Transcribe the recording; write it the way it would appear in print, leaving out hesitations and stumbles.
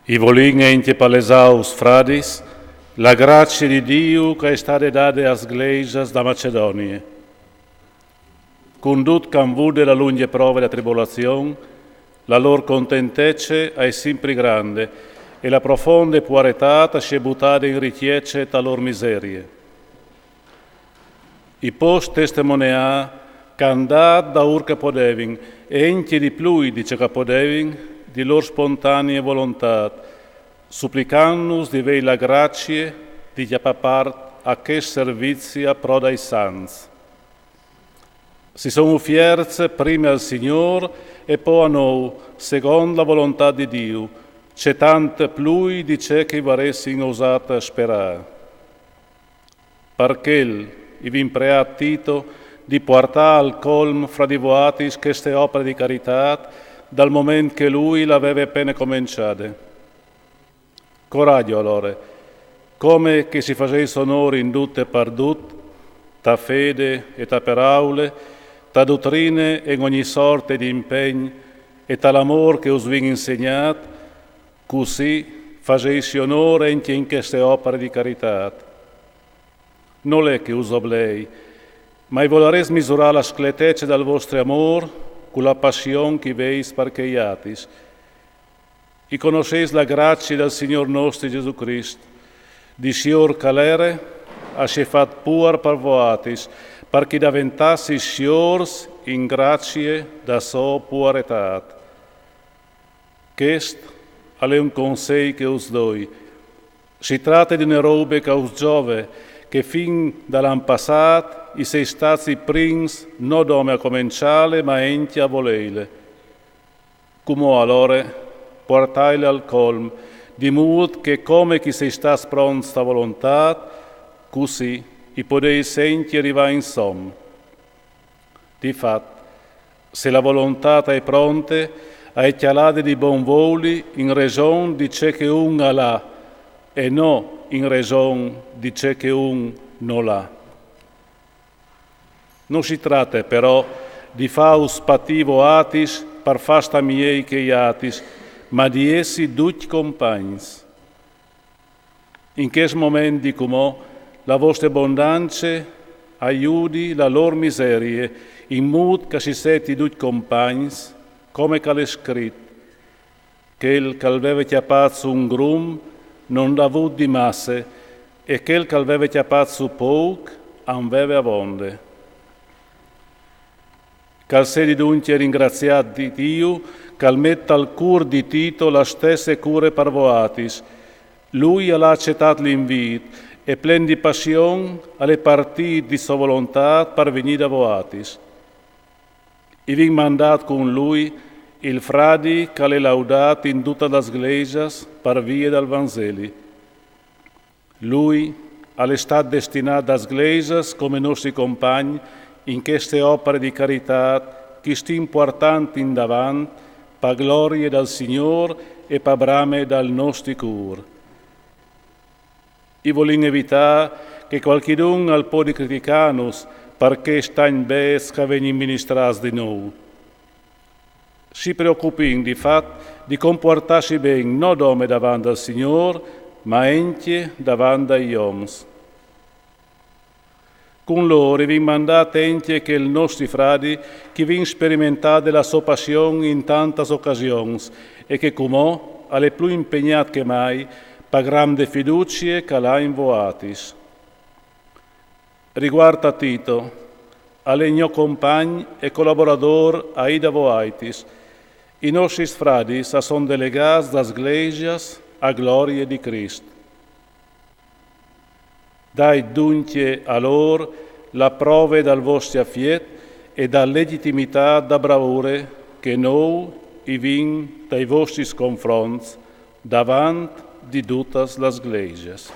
I volim ente palesaus fradis, la grazia di Dio che è stata data às igrejas da Macedônia. Condut can vude la lunga prova da tribolazione, la lor contentece è sempre grande e la profonda puaretata si è buttata in richiece ta lor miserie. I post testimonià candat da ur che podevin, e enti di più dice che podevin, di lor spontanea volontà, supplicannus di vei la grazie di chiapapart a che servizia pro dai sans. Si sono fierze prima al Signor e poi a noi, secondo la volontà di Dio, c'è tante più di ciò che varessin osata sperare. Perché i vin preat Tito di portare al colmo fra di voatis queste opere di carità dal momento che lui l'aveva appena cominciate. Coraggio allora, come che si facesse onore in tutte e per tutte, ta fede e ta paraule, ta dottrine e ogni sorte di impegno e ta l'amor che us vien insegnat, così facesse onore in queste opere di carità. Non è che us oblei, ma voleres misurare la scletezza del vostro amor con la passione che veis parcheiatis. E conosceis la grazia del Signor nostro Gesù Cristo, di Signor calere, a se fat puer per voatis, perché diventassi siors in grazie da sua pueretat. Questo è un consiglio che us doi. Si tratta di una roba che us giove, che fin dall'anno passato i sei stati prins non dome a cominciare, ma enti a voleile. Come allora portaile al colmo, di modo che come chi sei stati pronti a volontà, così i potei senti arrivare in somma. Difatti, se la volontà è pronta, è chialata di buon voli in ragione di ciò che un ha là, e non in ragione di ciò che un non ha. Non si tratta però di faus pativo atis per fasta miei che atis, ma di essi tutti compagni. In questo momento di comò, la vostra abbondanza aiuti la loro miserie, in modo che si siete tutti compagni, come che è scritto, che il che aveva chiappato su un grum non l'ha avuto di masse, e che il che aveva chiappato su poco aveva abbonde. Cal sedi dunque ringraziati di Dio, cal metta al cur di Tito la stessa cure per voatis. Lui ha accettato l'invito e plen di passione alle partite di sua volontà per venire a voatis. E vi mandato con lui il fradi che le laudato in tutte le iglesias per via del Vangeli. Lui è stato destinato alle iglesias come nostri compagni in queste opere di carità che sti importanti in davanti, per gloria del Signore e per brame del nostro cuore. I voglio evitare che qualcuno al po' di criticarnos perché sta in bes che vengono ministrati di noi. Si preoccupino di fatto di comportarsi bene non come davanti al Signore, ma anche davanti agli uomini. Con loro vi mandate anche che i nostri frati che vi sperimentate la sua passione in tante occasioni e che come è più impegnato che mai per grande fiducia che l'ha in voatis. Riguardo a Tito, è mio compagno e collaboratore a Ida Voaitis, i nostri frati sono delegati das iglesias a gloria di Cristo. Dai dunque a loro la prova dal vostro affiet e dalla legittimità da bravure che noi i vin dai vostri confronti davanti di tutte le iglesias.